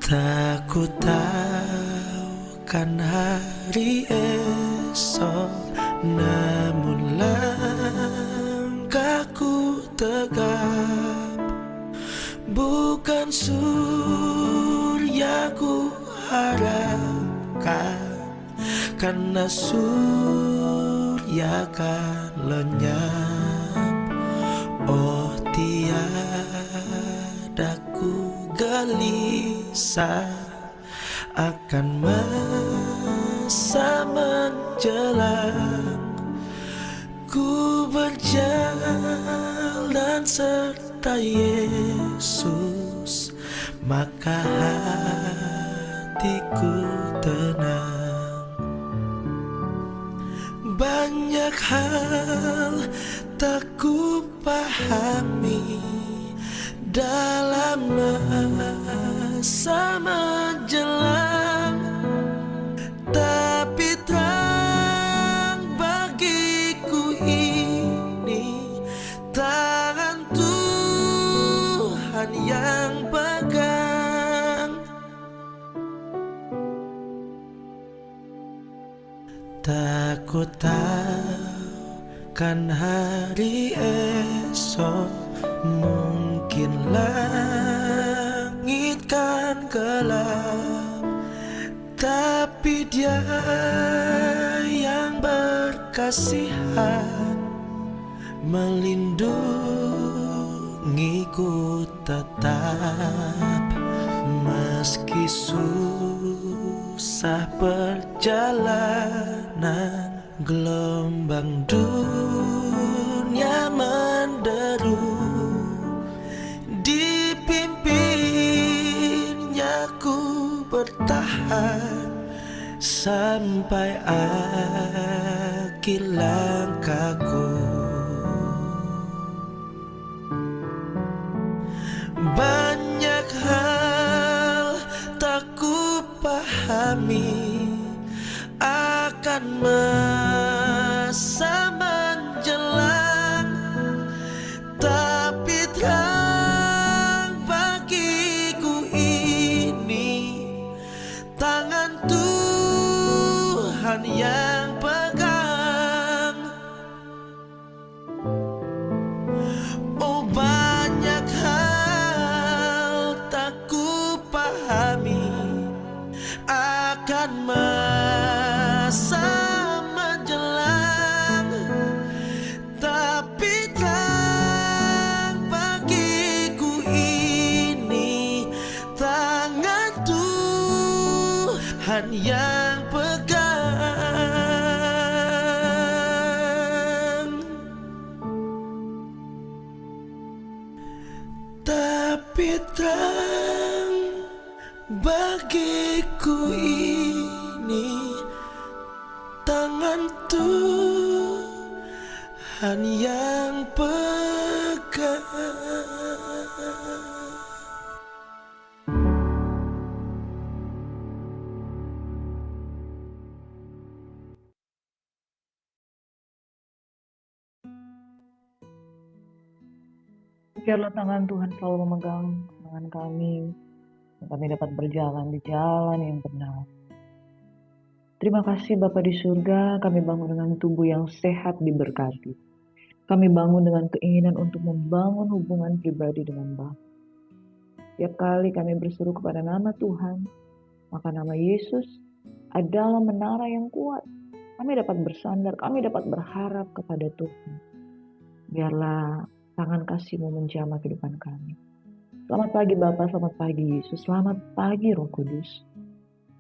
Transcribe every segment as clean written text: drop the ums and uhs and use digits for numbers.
Tak ku tahu kan hari esok, namun langkahku tegap. Bukan surya ku harapkan, karena surya kan lenyap. Oh, tiada ku gelisah akan masa menjelang. Ku berjalan serta Yesus, maka hatiku tenang. Banyak hal tak ku pahami dalam masa menjelang, tapi terang bagiku ini tangan Tuhan yang pegang. Tak ku tahu kan hari esok, mungkin langit kan gelap, tapi Dia yang berkasihan melindungiku tetap. Meski susah perjalanan, gelombang dunia menderu, dipimpinnya ku bertahan sampai akhir langkahku. Banyak hal tak ku pahami akan masa menjelang, tapi terang bagiku ini tangan Tuhan yang pegang. Oh, banyak hal tak ku pahami akan masa menjelang, tapi terang bagiku ini tangan Tuhan yang pegang. Tapi terang bagiku ini tangan Tuhan yang pegang. Biarlah tangan Tuhan selalu memegang tangan kami, dan kami dapat berjalan di jalan yang benar. Terima kasih Bapa di surga, kami bangun dengan tubuh yang sehat diberkati. Kami bangun dengan keinginan untuk membangun hubungan pribadi dengan Bapa. Tiap kali kami berseru kepada nama Tuhan, maka nama Yesus adalah menara yang kuat. Kami dapat bersandar, kami dapat berharap kepada Tuhan. Biarlah tangan kasih-Mu menjamah kehidupan kami. Selamat pagi Bapa, selamat pagi Yesus, selamat pagi Roh Kudus.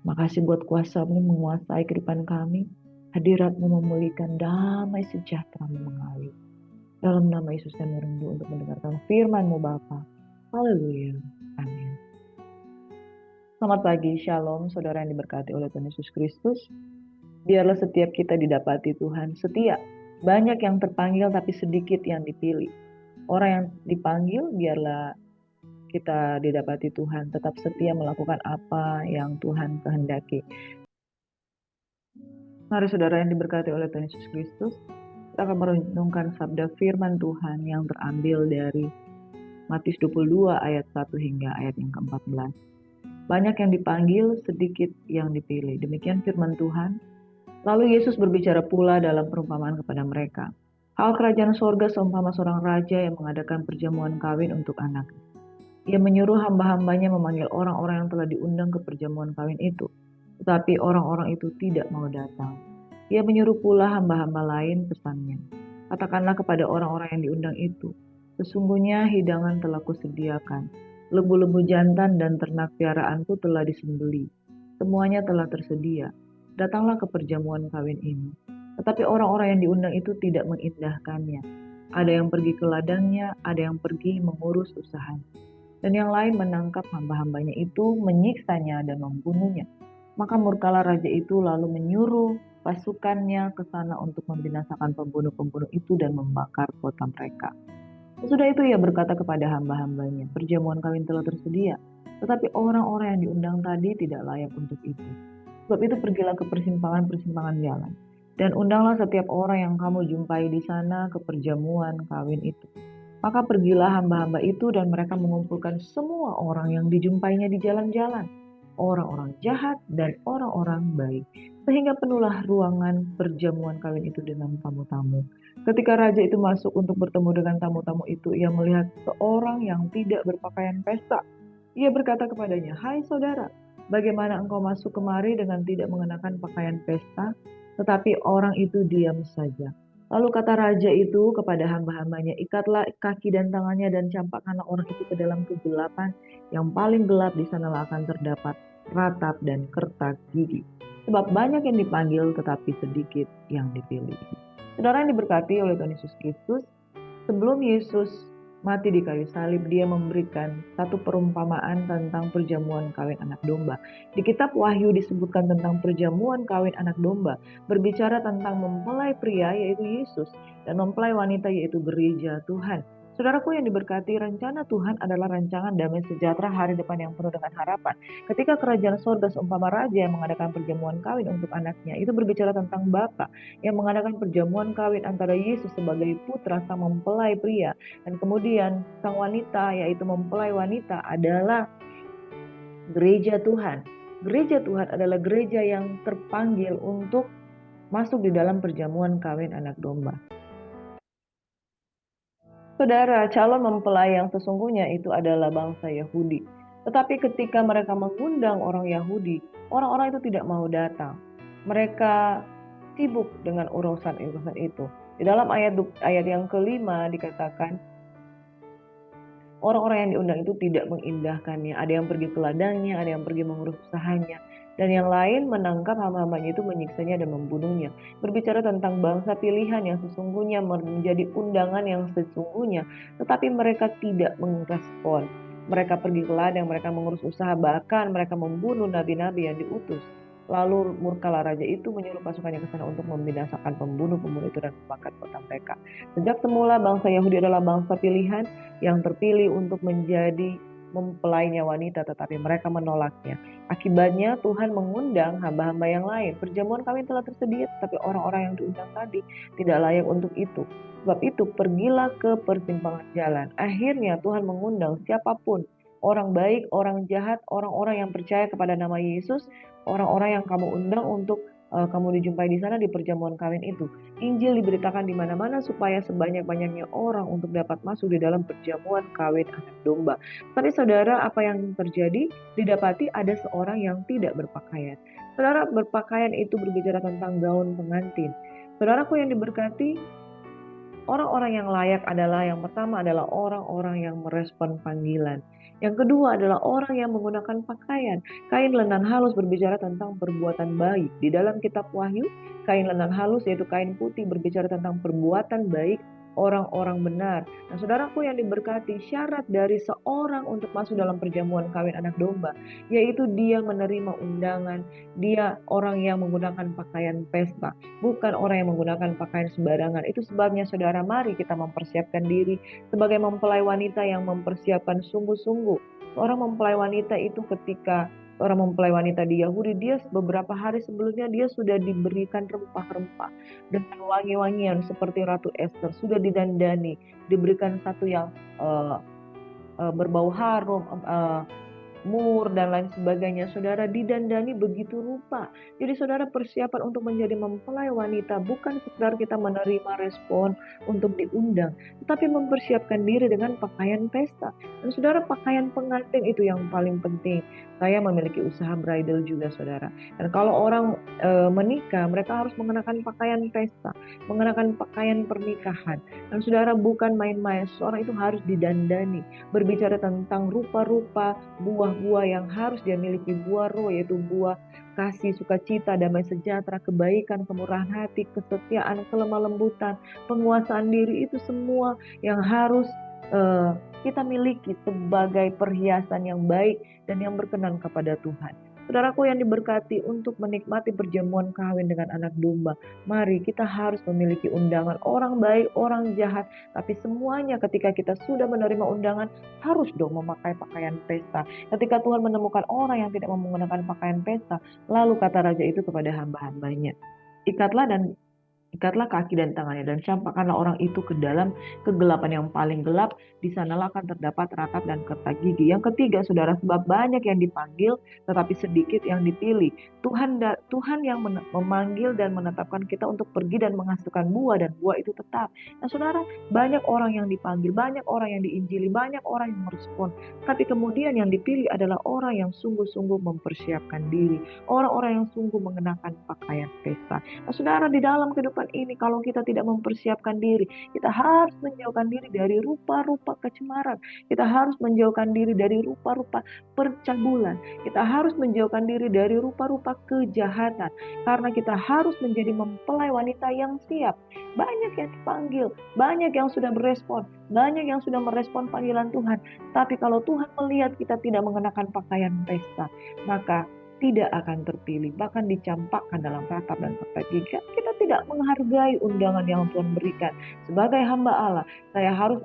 Makasih buat kuasa-Mu menguasai kehidupan kami. Hadirat-Mu memulihkan, damai sejahtera mengalir. Dalam nama Yesus kami rindu untuk mendengarkan firman-Mu Bapa. Haleluya. Amin. Selamat pagi, Shalom saudara yang diberkati oleh Tuhan Yesus Kristus. Biarlah setiap kita didapati Tuhan setia. Banyak yang terpanggil tapi sedikit yang dipilih. Orang yang dipanggil biarlah kita didapati Tuhan tetap setia melakukan apa yang Tuhan kehendaki. Mari saudara yang diberkati oleh Tuhan Yesus Kristus, kita akan merenungkan sabda firman Tuhan yang terambil dari Matius 22 ayat 1 hingga ayat yang ke-14. Banyak yang dipanggil, sedikit yang dipilih. Demikian firman Tuhan. Lalu Yesus berbicara pula dalam perumpamaan kepada mereka. Hal kerajaan sorga seumpama seorang raja yang mengadakan perjamuan kawin untuk anak. Ia menyuruh hamba-hambanya memanggil orang-orang yang telah diundang ke perjamuan kawin itu. Tetapi orang-orang itu tidak mau datang. Ia menyuruh pula hamba-hamba lain pesannya. Katakanlah kepada orang-orang yang diundang itu, sesungguhnya hidangan telah kusediakan. Lembu-lembu jantan dan ternak piaraanku telah disembeli. Semuanya telah tersedia. Datanglah ke perjamuan kawin ini. Tetapi orang-orang yang diundang itu tidak mengindahkannya. Ada yang pergi ke ladangnya, ada yang pergi mengurus usahanya. Dan yang lain menangkap hamba-hambanya itu, menyiksanya dan membunuhnya. Maka murkalah raja itu lalu menyuruh pasukannya ke sana untuk membinasakan pembunuh-pembunuh itu dan membakar kota mereka. Sesudah itu ia berkata kepada hamba-hambanya, perjamuan kawin telah tersedia, tetapi orang-orang yang diundang tadi tidak layak untuk itu. Sebab itu pergilah ke persimpangan-persimpangan jalan, dan undanglah setiap orang yang kamu jumpai di sana ke perjamuan kawin itu. Maka pergilah hamba-hamba itu dan mereka mengumpulkan semua orang yang dijumpainya di jalan-jalan, orang-orang jahat dan orang-orang baik, sehingga penuhlah ruangan perjamuan kawin itu dengan tamu-tamu. Ketika raja itu masuk untuk bertemu dengan tamu-tamu itu, ia melihat seorang yang tidak berpakaian pesta. Ia berkata kepadanya, "Hai saudara, bagaimana engkau masuk kemari dengan tidak mengenakan pakaian pesta?" Tetapi orang itu diam saja. Lalu kata raja itu kepada hamba-hambanya, "Ikatlah kaki dan tangannya dan campakkanlah orang itu ke dalam kegelapan. Yang paling gelap di sanalah akan terdapat ratap dan kertak gigi. Sebab banyak yang dipanggil tetapi sedikit yang dipilih." Saudara yang diberkati oleh Tuhan Yesus Kristus, sebelum Yesus mati di kayu salib, dia memberikan satu perumpamaan tentang perjamuan kawin anak domba. Di kitab Wahyu disebutkan tentang perjamuan kawin anak domba, berbicara tentang mempelai pria yaitu Yesus dan mempelai wanita yaitu gereja Tuhan. Saudaraku yang diberkati, rencana Tuhan adalah rancangan damai sejahtera hari depan yang penuh dengan harapan. Ketika kerajaan sorga seumpama raja yang mengadakan perjamuan kawin untuk anaknya, itu berbicara tentang Bapa yang mengadakan perjamuan kawin antara Yesus sebagai putra sang mempelai pria, dan kemudian sang wanita yaitu mempelai wanita adalah gereja Tuhan. Gereja Tuhan adalah gereja yang terpanggil untuk masuk di dalam perjamuan kawin anak domba. Saudara, calon mempelai yang sesungguhnya itu adalah bangsa Yahudi. Tetapi ketika mereka mengundang orang Yahudi, orang-orang itu tidak mau datang. Mereka sibuk dengan urusan-urusan itu. Di dalam ayat yang kelima dikatakan, orang-orang yang diundang itu tidak mengindahkannya. Ada yang pergi ke ladangnya, ada yang pergi mengurus usahanya. Dan yang lain menangkap hamba-hambanya itu, menyiksanya dan membunuhnya. Berbicara tentang bangsa pilihan yang sesungguhnya menjadi undangan yang sesungguhnya. Tetapi mereka tidak merespon. Mereka pergi ke ladang, mereka mengurus usaha, bahkan mereka membunuh nabi-nabi yang diutus. Lalu murkalah raja itu menyuruh pasukannya ke sana untuk membinasakan pembunuh-pembunuh itu dan membakar kota mereka. Sejak semula bangsa Yahudi adalah bangsa pilihan yang terpilih untuk menjadi mempelainya wanita, tetapi mereka menolaknya. Akibatnya Tuhan mengundang hamba-hamba yang lain. Perjamuan kawin telah tersedia, tetapi orang-orang yang diundang tadi tidak layak untuk itu. Sebab itu pergilah ke persimpangan jalan. Akhirnya Tuhan mengundang siapapun, orang baik, orang jahat, orang-orang yang percaya kepada nama Yesus, orang-orang yang kamu undang untuk kamu dijumpai di sana di perjamuan kawin itu. Injil diberitakan di mana-mana supaya sebanyak-banyaknya orang untuk dapat masuk di dalam perjamuan kawin anak domba. Tapi saudara, apa yang terjadi? Didapati ada seorang yang tidak berpakaian. Saudara, berpakaian itu berbicara tentang gaun pengantin. Saudaraku yang diberkati, orang-orang yang layak adalah, yang pertama adalah orang-orang yang merespon panggilan. Yang kedua adalah orang yang menggunakan pakaian. Kain lenan halus berbicara tentang perbuatan baik. Di dalam kitab Wahyu, kain lenan halus yaitu kain putih berbicara tentang perbuatan baik orang-orang benar. Nah, saudaraku yang diberkati, syarat dari seorang untuk masuk dalam perjamuan kawin anak domba, yaitu dia menerima undangan, dia orang yang menggunakan pakaian pesta, bukan orang yang menggunakan pakaian sembarangan. Itu sebabnya saudara, mari kita mempersiapkan diri sebagai mempelai wanita yang mempersiapkan sungguh-sungguh. Seorang mempelai wanita itu ketika orang mempelai wanita di Yahudi, dia beberapa hari sebelumnya dia sudah diberikan rempah-rempah dengan wangi-wangian seperti Ratu Esther, sudah didandani, diberikan satu yang berbau harum, mur dan lain sebagainya, saudara didandani begitu rupa. Jadi saudara persiapan untuk menjadi mempelai wanita bukan sekedar kita menerima respon untuk diundang, tetapi mempersiapkan diri dengan pakaian pesta. Dan saudara pakaian pengantin itu yang paling penting. Saya memiliki usaha bridal juga saudara. Dan kalau orang menikah, mereka harus mengenakan pakaian pesta, mengenakan pakaian pernikahan. Dan saudara bukan main-main, seorang itu harus didandani. Berbicara tentang rupa-rupa buah-buah yang harus dia miliki, buah roh yaitu buah kasih, sukacita, damai sejahtera, kebaikan, kemurahan hati, kesetiaan, kelemah lembutan, penguasaan diri, itu semua yang harus kita miliki sebagai perhiasan yang baik dan yang berkenan kepada Tuhan. Saudaraku yang diberkati, untuk menikmati perjamuan kawin dengan anak domba, mari kita harus memiliki undangan orang baik, orang jahat, tapi semuanya ketika kita sudah menerima undangan harus dong memakai pakaian pesta. Ketika Tuhan menemukan orang yang tidak mau menggunakan pakaian pesta, lalu kata raja itu kepada hamba-hambanya, ikatlah dan ikatlah kaki dan tangannya dan campakkanlah orang itu ke dalam kegelapan yang paling gelap. Di sanalah akan terdapat ratap dan kertak gigi. Yang ketiga, saudara, sebab banyak yang dipanggil tetapi sedikit yang dipilih. Tuhan yang memanggil dan menetapkan kita untuk pergi dan menghasilkan buah, dan buah itu tetap. Nah, saudara, banyak orang yang dipanggil, banyak orang yang diinjili, banyak orang yang merespon. Tapi kemudian yang dipilih adalah orang yang sungguh-sungguh mempersiapkan diri, orang-orang yang sungguh mengenakan pakaian pesta. Nah, saudara, di dalam kehidupan ini kalau kita tidak mempersiapkan diri, kita harus menjauhkan diri dari rupa-rupa kecemaran. Kita harus menjauhkan diri dari rupa-rupa percabulan. Kita harus menjauhkan diri dari rupa-rupa kejahatan. Karena kita harus menjadi mempelai wanita yang siap. Banyak yang dipanggil, banyak yang sudah berespon, banyak yang sudah merespon panggilan Tuhan. Tapi kalau Tuhan melihat kita tidak mengenakan pakaian pesta, maka tidak akan terpilih, bahkan dicampakkan dalam ratap dan kertas gigi. Kita tidak menghargai undangan yang Tuhan berikan. Sebagai hamba Allah, saya harus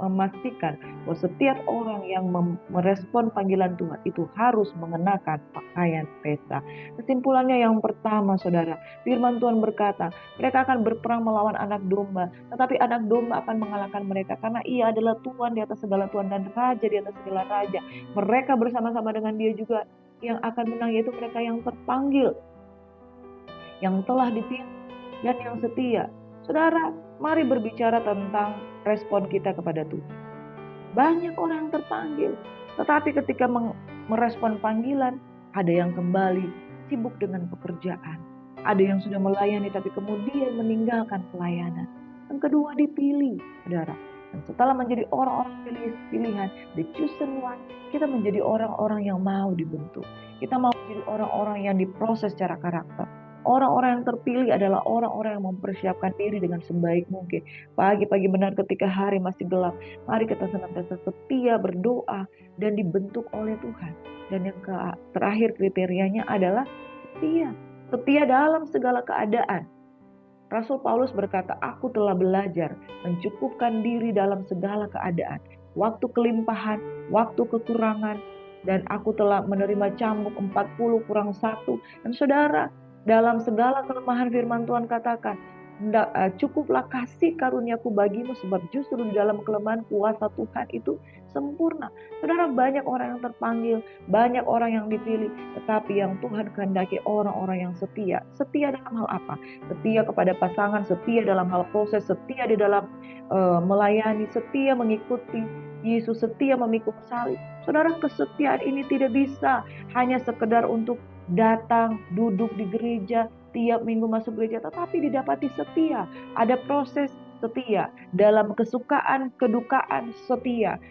memastikan bahwa setiap orang yang merespon panggilan Tuhan itu harus mengenakan pakaian pesta. Kesimpulannya yang pertama, saudara, firman Tuhan berkata, mereka akan berperang melawan anak domba, tetapi anak domba akan mengalahkan mereka karena ia adalah Tuhan di atas segala Tuhan dan Raja di atas segala Raja. Mereka bersama-sama dengan dia juga yang akan menang, yaitu mereka yang terpanggil, yang telah dipilih, dan yang setia. Saudara, mari berbicara tentang respon kita kepada Tuhan. Banyak orang yang terpanggil, tetapi ketika merespon panggilan, ada yang kembali sibuk dengan pekerjaan. Ada yang sudah melayani tapi kemudian meninggalkan pelayanan. Yang kedua, dipilih, saudara. Dan setelah menjadi orang-orang pilihan, the chosen one, kita menjadi orang-orang yang mau dibentuk. Kita mau menjadi orang-orang yang diproses secara karakter. Orang-orang yang terpilih adalah orang-orang yang mempersiapkan diri dengan sebaik mungkin. Pagi-pagi benar ketika hari masih gelap, mari kita senantiasa setia berdoa dan dibentuk oleh Tuhan. Dan yang terakhir kriterianya adalah setia. Setia dalam segala keadaan. Rasul Paulus berkata, aku telah belajar mencukupkan diri dalam segala keadaan. Waktu kelimpahan, waktu kekurangan, dan aku telah menerima cambuk 40 kurang 1. Dan saudara, dalam segala kelemahan firman Tuhan katakan, cukuplah kasih karuniaku bagimu, sebab justru di dalam kelemahan kuasa Tuhan itu sempurna. Saudara, banyak orang yang terpanggil, banyak orang yang dipilih, tetapi yang Tuhan kehendaki orang-orang yang setia. Setia dalam hal apa? Setia kepada pasangan, setia dalam hal proses, setia di dalam melayani, setia mengikuti Yesus, setia memikul salib. Saudara, kesetiaan ini tidak bisa hanya sekedar untuk datang, duduk di gereja, tiap minggu masuk gereja, tetapi didapati setia. Ada proses setia dalam kesukaan, kedukaan, setia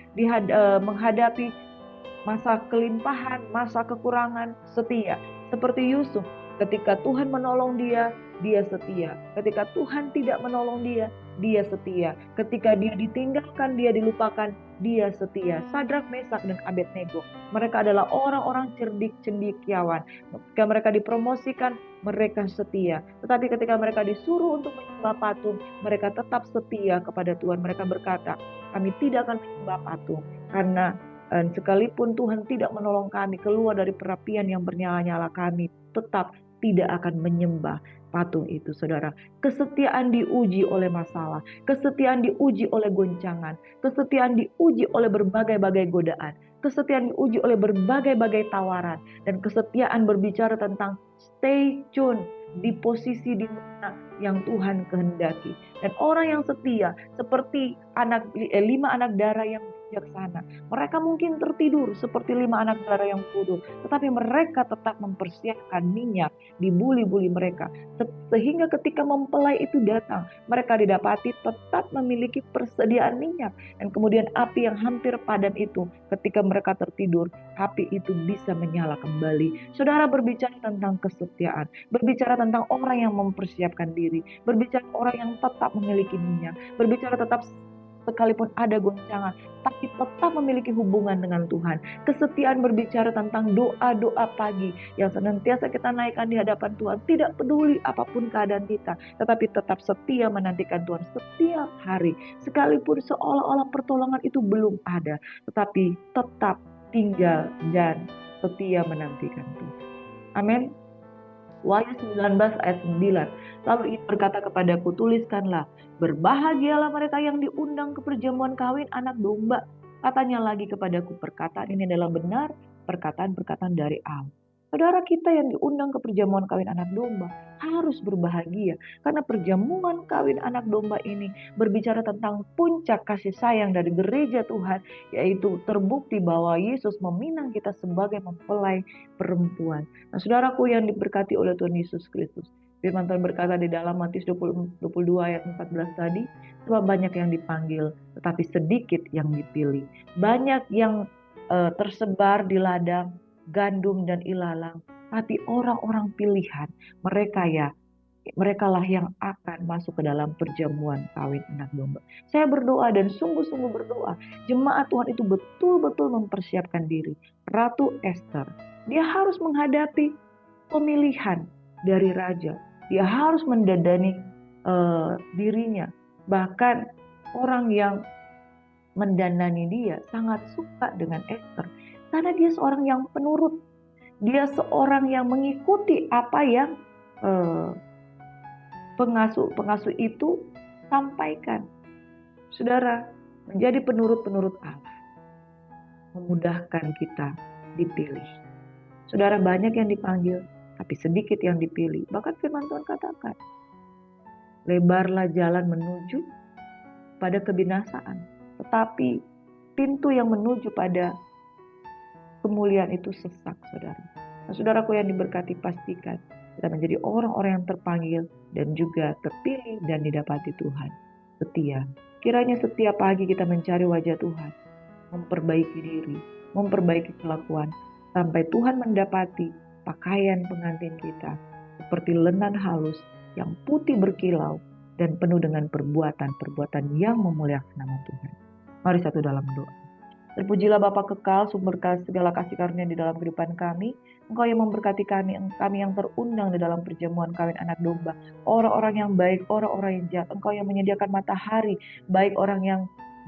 menghadapi masa kelimpahan, masa kekurangan, setia. Seperti Yusuf, ketika Tuhan menolong dia, dia setia. Ketika Tuhan tidak menolong dia, dia setia. Ketika dia ditinggalkan, dia dilupakan, dia setia. Sadrak, Mesak, dan Abednego, mereka adalah orang-orang cerdik cendekiawan. Ketika mereka dipromosikan, mereka setia. Tetapi ketika mereka disuruh untuk menyembah patung, mereka tetap setia kepada Tuhan. Mereka berkata, kami tidak akan menyembah patung, karena sekalipun Tuhan tidak menolong kami keluar dari perapian yang bernyala-nyala, kami tetap tidak akan menyembah patung itu, saudara. Kesetiaan diuji oleh masalah, kesetiaan diuji oleh goncangan, kesetiaan diuji oleh berbagai-bagai godaan. Kesetiaan diuji oleh berbagai-bagai tawaran. Dan kesetiaan berbicara tentang stay tune di posisi di mana yang Tuhan kehendaki. Dan orang yang setia seperti 5 anak darah yang bijaksana. Mereka mungkin tertidur seperti 5 anak darah yang bodoh, tetapi mereka tetap mempersiapkan minyak di buli-buli mereka. Sehingga ketika mempelai itu datang, mereka didapati tetap memiliki persediaan minyak. Dan kemudian api yang hampir padam itu, ketika mereka tertidur, api itu bisa menyala kembali. Saudara, berbicara tentang kesetiaan, berbicara tentang orang yang mempersiapkan diri, berbicara orang yang tetap memiliki minyak, berbicara tetap sekalipun ada goncangan, tapi tetap memiliki hubungan dengan Tuhan. Kesetiaan berbicara tentang doa-doa pagi yang senantiasa kita naikkan di hadapan Tuhan. Tidak peduli apapun keadaan kita, tetapi tetap setia menantikan Tuhan setiap hari. Sekalipun seolah-olah pertolongan itu belum ada, tetapi tetap tinggal dan setia menantikan Tuhan. Amin. Wahyu 19 ayat 9. Lalu ia berkata kepadaku, tuliskanlah, berbahagialah mereka yang diundang ke perjamuan kawin anak domba. Katanya lagi kepadaku, perkataan ini adalah benar, perkataan-perkataan dari Allah. Saudara, kita yang diundang ke perjamuan kawin anak domba harus berbahagia. Karena perjamuan kawin anak domba ini berbicara tentang puncak kasih sayang dari gereja Tuhan, yaitu terbukti bahwa Yesus meminang kita sebagai mempelai perempuan. Nah, saudaraku yang diberkati oleh Tuhan Yesus Kristus, firman Tuhan berkata di dalam Matius 22 ayat 14 tadi, sebab banyak yang dipanggil, tetapi sedikit yang dipilih. Banyak yang tersebar di ladang gandum dan ilalang, tapi orang-orang pilihan, mereka lah yang akan masuk ke dalam perjamuan kawin anak domba. Saya berdoa dan sungguh-sungguh berdoa, jemaat Tuhan itu betul-betul mempersiapkan diri. Ratu Esther, dia harus menghadapi pemilihan dari raja. Dia harus mendadani dirinya. Bahkan orang yang mendandani dia sangat suka dengan Esther. Karena dia seorang yang penurut. Dia seorang yang mengikuti apa yang pengasuh itu sampaikan. Saudara, menjadi penurut-penurut Allah memudahkan kita dipilih. Saudara, banyak yang dipanggil, tapi sedikit yang dipilih. Bahkan firman Tuhan katakan, lebarlah jalan menuju pada kebinasaan, tetapi pintu yang menuju pada kemuliaan itu sesak, saudara. Nah, saudaraku yang diberkati, pastikan kita menjadi orang-orang yang terpanggil dan juga terpilih dan didapati Tuhan. Setia. Kiranya setiap pagi kita mencari wajah Tuhan, memperbaiki diri, memperbaiki kelakuan, sampai Tuhan mendapati pakaian pengantin kita seperti lenan halus yang putih berkilau dan penuh dengan perbuatan-perbuatan yang memuliakan nama Tuhan. Mari satu dalam doa. Terpujilah Bapa kekal, sumber segala kasih karunia di dalam kehidupan kami. Engkau yang memberkati kami yang terundang di dalam perjamuan kawin anak domba. Orang-orang yang baik, orang-orang yang jahat. Engkau yang menyediakan matahari, baik orang yang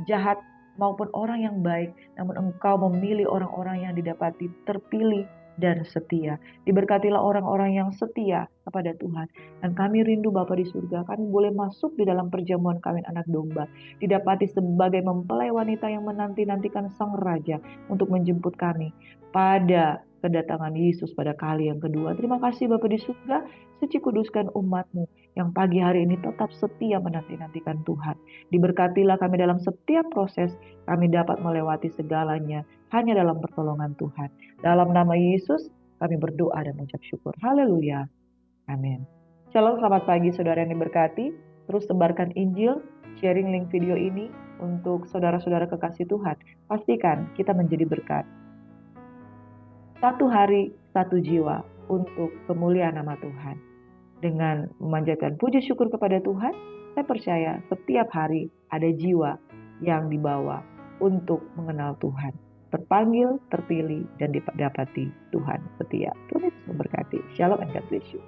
jahat maupun orang yang baik. Namun Engkau memilih orang-orang yang didapati terpilih dan setia. Diberkatilah orang-orang yang setia kepada Tuhan. Dan kami rindu Bapa di surga, kami boleh masuk di dalam perjamuan kawin anak domba. Didapati sebagai mempelai wanita yang menanti-nantikan Sang Raja untuk menjemput kami pada kedatangan Yesus pada kali yang kedua. Terima kasih Bapa di surga, suci kuduskan umat-Mu yang pagi hari ini tetap setia menanti-nantikan Tuhan. Diberkatilah kami dalam setiap proses, kami dapat melewati segalanya hanya dalam pertolongan Tuhan. Dalam nama Yesus kami berdoa dan mengucap syukur. Haleluya. Amin. Shalom, selamat pagi saudara yang diberkati. Terus sebarkan Injil, sharing link video ini untuk saudara-saudara kekasih Tuhan. Pastikan kita menjadi berkat. Satu hari, satu jiwa untuk kemuliaan nama Tuhan. Dengan memanjatkan puji syukur kepada Tuhan, saya percaya setiap hari ada jiwa yang dibawa untuk mengenal Tuhan. Terpanggil, terpilih, dan didapati Tuhan setia. Tuhan Yesus memberkati. Shalom and God bless you.